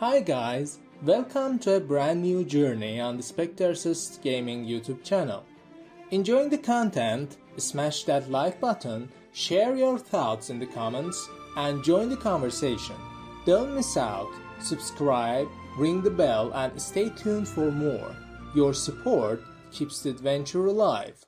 Hi guys, welcome to a brand new journey on the Spectre Gaming YouTube channel. Enjoying the content? Smash that like button, share your thoughts in the comments, and join the conversation. Don't miss out, subscribe, ring the bell, and stay tuned for more. Your support keeps the adventure alive.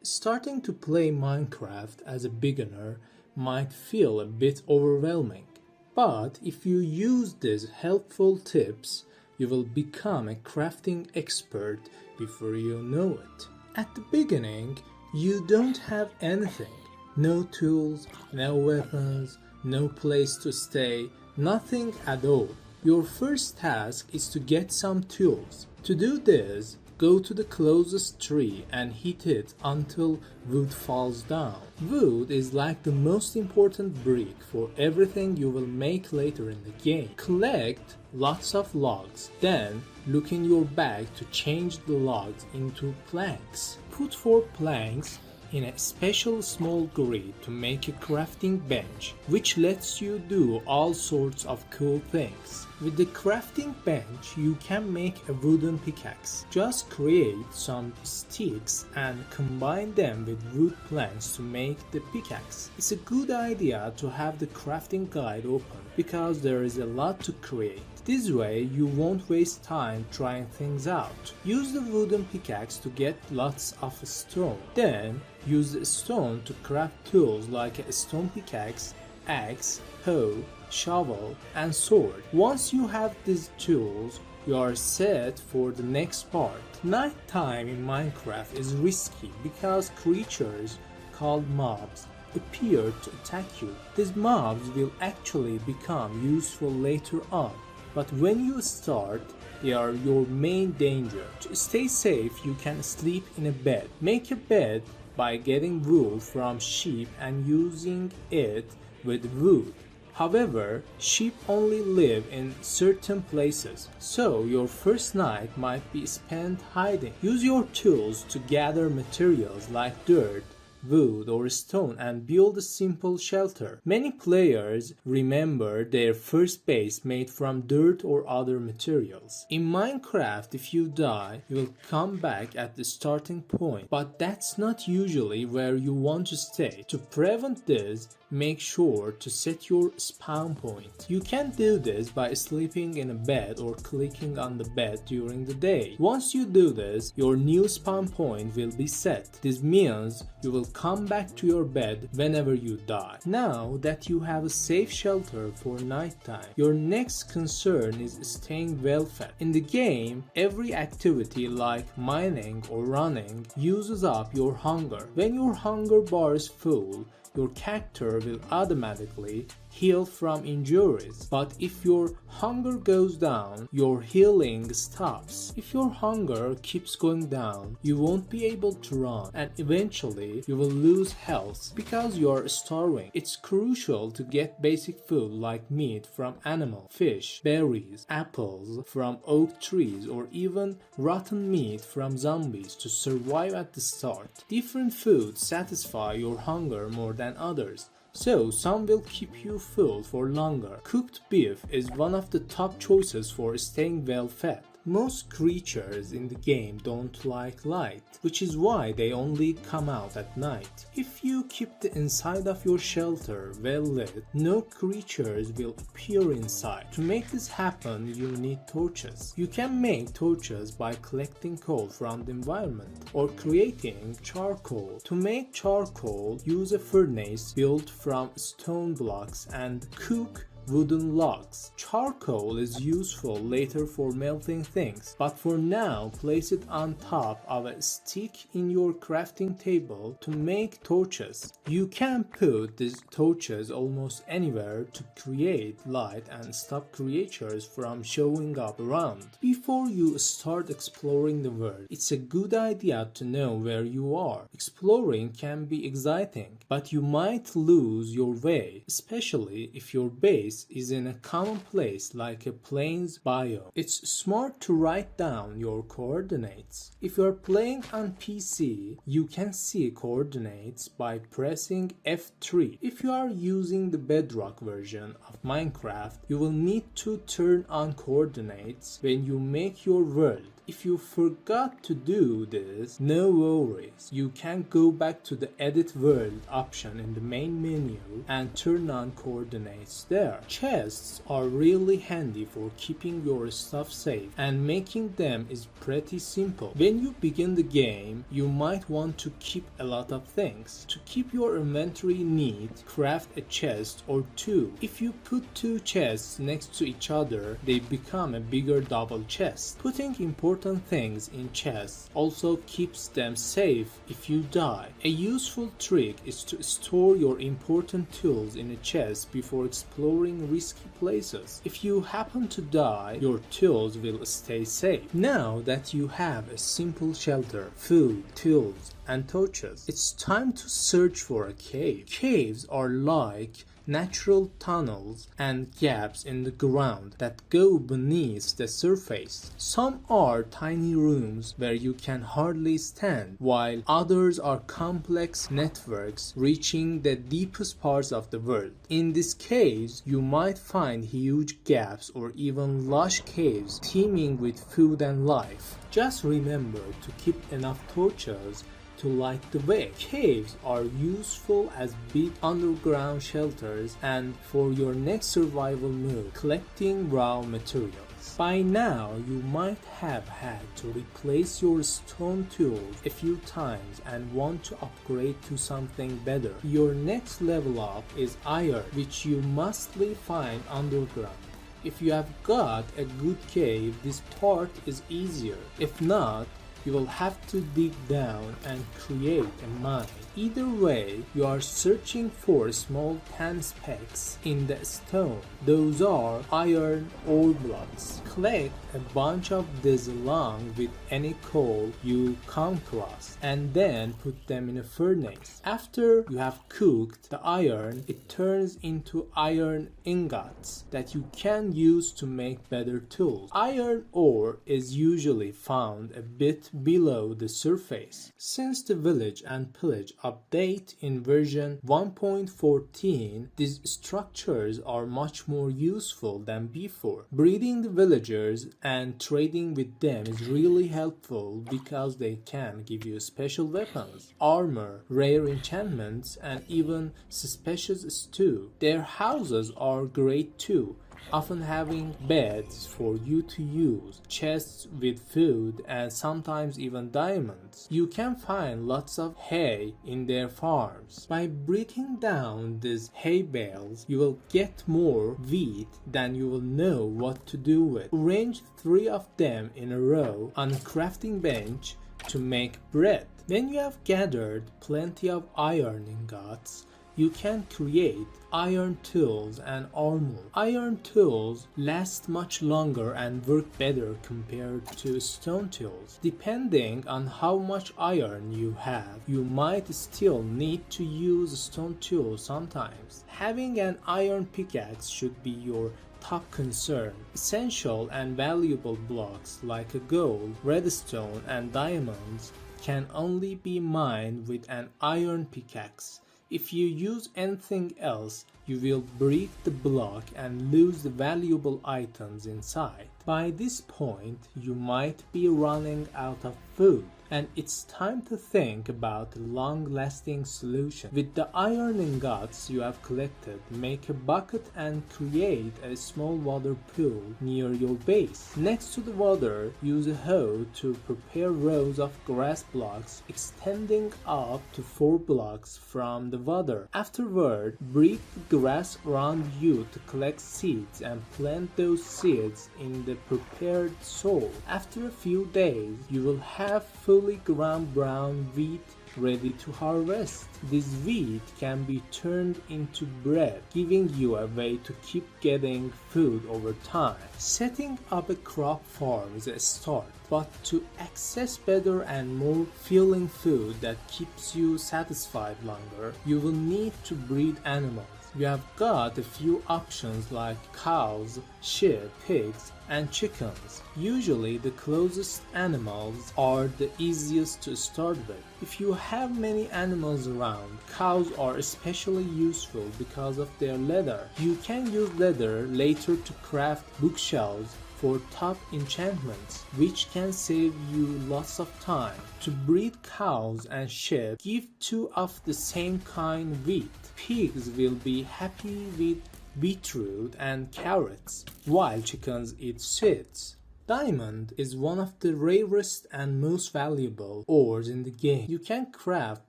Starting to play Minecraft as a beginner might feel a bit overwhelming, but if you use these helpful tips, you will become a crafting expert before you know it. At the beginning, you don't have anything. No tools, no weapons, no place to stay, nothing at all. Your first task is to get some tools. To do this, go to the closest tree and hit it until wood falls down. Wood is like the most important brick for everything you will make later in the game. Collect lots of logs, then look in your bag to change the logs into planks. Put 4 planks in a special small grid to make a crafting bench, which lets you do all sorts of cool things. With the crafting bench, you can make a wooden pickaxe. Just create some sticks and combine them with wood planks to make the pickaxe. It's a good idea to have the crafting guide open because there is a lot to create. This way, you won't waste time trying things out. Use the wooden pickaxe to get lots of stone. Then, use the stone to craft tools like a stone pickaxe, axe, hoe, shovel, and sword. Once you have these tools, you are set for the next part. Nighttime in Minecraft is risky because creatures called mobs appear to attack you. These mobs will actually become useful later on, but when you start, they are your main danger. To stay safe, you can sleep in a bed. Make a bed by getting wool from sheep and using it with wood. However, sheep only live in certain places, so your first night might be spent hiding. Use your tools to gather materials like dirt, wood or stone and build a simple shelter. Many players remember their first base made from dirt or other materials. In Minecraft, if you die, you will come back at the starting point, but that's not usually where you want to stay. To prevent this, make sure to set your spawn point. You can do this by sleeping in a bed or clicking on the bed during the day. Once you do this, your new spawn point will be set. This means you will come back to your bed whenever you die. Now that you have a safe shelter for nighttime, your next concern is staying well fed. In the game, every activity like mining or running uses up your hunger. When your hunger bar is full, your character will automatically heal from injuries, but if your hunger goes down, your healing stops. If your hunger keeps going down, you won't be able to run and eventually you will lose health because you are starving. It's crucial to get basic food like meat from animals, fish, berries, apples from oak trees, or even rotten meat from zombies to survive at the start. Different foods satisfy your hunger more than others, so some will keep you full for longer. Cooked beef is one of the top choices for staying well fed. Most creatures in the game don't like light, which is why they only come out at night. If you keep the inside of your shelter well lit, no creatures will appear inside. To make this happen, you need torches. You can make torches by collecting coal from the environment or creating charcoal. To make charcoal, use a furnace built from stone blocks and cook wooden logs. Charcoal is useful later for melting things, but for now place it on top of a stick in your crafting table to make torches. You can put these torches almost anywhere to create light and stop creatures from showing up around. Before you start exploring the world, it's a good idea to know where you are. Exploring can be exciting, but you might lose your way, especially if your base is in a common place like a plains biome. It's smart to write down your coordinates. If you are playing on PC, you can see coordinates by pressing F3. If you are using the Bedrock version of Minecraft, you will need to turn on coordinates when you make your world. If you forgot to do this, no worries. You can go back to the Edit World option in the main menu and turn on coordinates there. Chests are really handy for keeping your stuff safe, and making them is pretty simple. When you begin the game, you might want to keep a lot of things. To keep your inventory neat, craft a chest or two. If you put two chests next to each other, they become a bigger double chest. Putting important things in chests also keeps them safe if you die. A useful trick is to store your important tools in a chest before exploring risky places. If you happen to die, your tools will stay safe. Now that you have a simple shelter, food, tools, and torches, it's time to search for a cave. Caves are like natural tunnels and gaps in the ground that go beneath the surface. Some are tiny rooms where you can hardly stand, while others are complex networks reaching the deepest parts of the world. In these caves, you might find huge gaps or even lush caves teeming with food and life. Just remember to keep enough torches to light the way. Caves are useful as big underground shelters and for your next survival move, collecting raw materials. By now, you might have had to replace your stone tools a few times and want to upgrade to something better. Your next level up is iron, which you mostly find underground. If you have got a good cave, this part is easier. If not, you will have to dig down and create a mine. Either way, you are searching for small tan specks in the stone. Those are iron ore blocks. Collect a bunch of these along with any coal you come across and then put them in a furnace. After you have cooked the iron, it turns into iron ingots that you can use to make better tools. Iron ore is usually found a bit below the surface. Since the Village and Pillage update in version 1.14, these structures are much more useful than before. Breeding the villagers and trading with them is really helpful because they can give you special weapons, armor, rare enchantments, and even suspicious stew. Their houses are great too, often having beds for you to use, chests with food, and sometimes even diamonds. You can find lots of hay in their farms. By breaking down these hay bales, you will get more wheat than you will know what to do with. Arrange 3 of them in a row on a crafting bench to make bread. When you have gathered plenty of iron ingots, you can create iron tools and armor. Iron tools last much longer and work better compared to stone tools. Depending on how much iron you have, you might still need to use stone tools sometimes. Having an iron pickaxe should be your top concern. Essential and valuable blocks like gold, redstone, and diamonds can only be mined with an iron pickaxe. If you use anything else, you will break the block and lose the valuable items inside. By this point, you might be running out of food. and it's time to think about a long-lasting solution. With the iron ingots you have collected, make a bucket and create a small water pool near your base. Next to the water, use a hoe to prepare rows of grass blocks extending up to 4 blocks from the water. Afterward, break the grass around you to collect seeds and plant those seeds in the prepared soil. After a few days, you will have fully ground brown wheat ready to harvest. This wheat can be turned into bread, giving you a way to keep getting food over time. Setting up a crop farm is a start, but to access better and more filling food that keeps you satisfied longer, you will need to breed animals. You have got a few options like cows, sheep, pigs, and chickens. Usually the closest animals are the easiest to start with. If you have many animals around, cows are especially useful because of their leather. You can use leather later to craft bookshelves for top enchantments, which can save you lots of time. To breed cows and sheep, give 2 of the same kind wheat. Pigs will be happy with beetroot and carrots, while chickens eat seeds. Diamond is one of the rarest and most valuable ores in the game. You can craft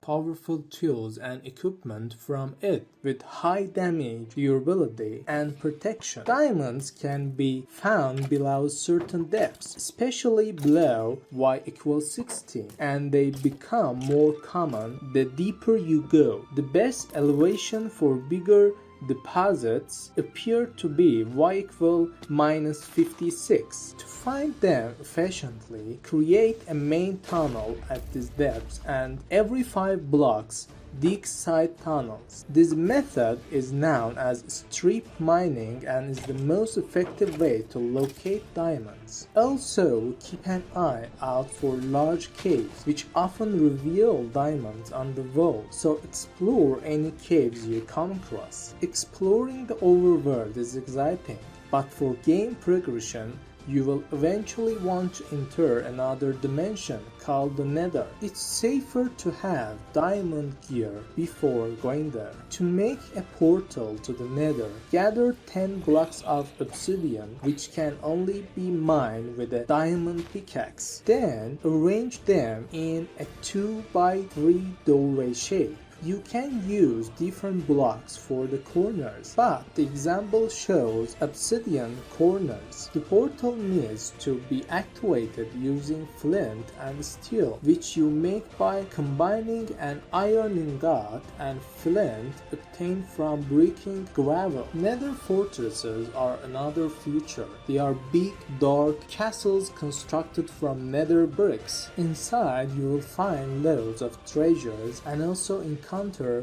powerful tools and equipment from it with high damage, durability, and protection. Diamonds can be found below certain depths, especially below y equals 16, and they become more common the deeper you go. The best elevation for bigger deposits appear to be y equal minus 56. To find them efficiently, create a main tunnel at these depths and every 5 blocks dig side tunnels. This method is known as strip mining and is the most effective way to locate diamonds. Also, keep an eye out for large caves, which often reveal diamonds on the wall, so explore any caves you come across. Exploring the overworld is exciting, but for game progression, you will eventually want to enter another dimension called the Nether. It's safer to have diamond gear before going there. To make a portal to the Nether, gather 10 blocks of obsidian, which can only be mined with a diamond pickaxe. Then arrange them in a 2x3 doorway shape. You can use different blocks for the corners, but the example shows obsidian corners. The portal needs to be activated using flint and steel, which you make by combining an iron ingot and flint obtained from breaking gravel. Nether fortresses are another feature. They are big, dark castles constructed from nether bricks. Inside you will find loads of treasures and also encounter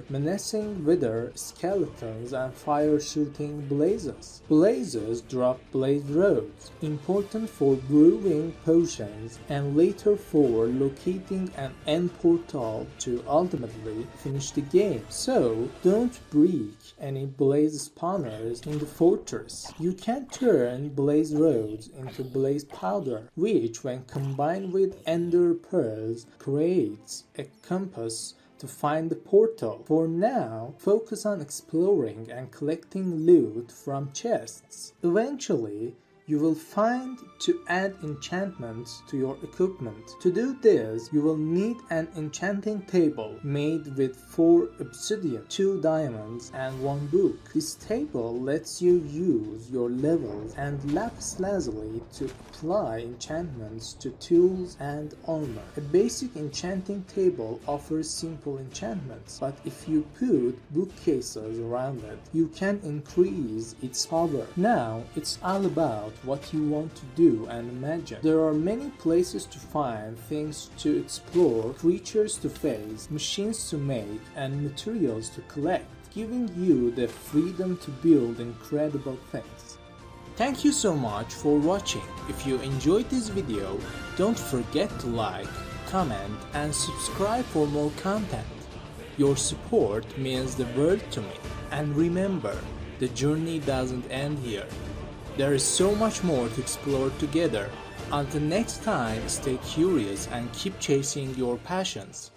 menacing wither skeletons and fire-shooting blazes. Blazes drop blaze rods, important for brewing potions and later for locating an end portal to ultimately finish the game. So don't break any blaze spawners in the fortress. You can turn blaze rods into blaze powder, which when combined with ender pearls creates a compass to find the portal. For now, focus on exploring and collecting loot from chests. Eventually, you will find to add enchantments to your equipment. To do this, you will need an enchanting table made with 4 obsidian, 2 diamonds, and 1 book. This table lets you use your levels and lapis lazuli to apply enchantments to tools and armor. A basic enchanting table offers simple enchantments, but if you put bookcases around it, you can increase its power. Now, it's all about what you want to do and imagine. There are many places to find, things to explore, creatures to face, machines to make, and materials to collect, giving you the freedom to build incredible things. Thank you so much for watching. If you enjoyed this video, don't forget to like, comment, and subscribe for more content. Your support means the world to me. And remember, the journey doesn't end here. There is so much more to explore together. Until next time, stay curious and keep chasing your passions.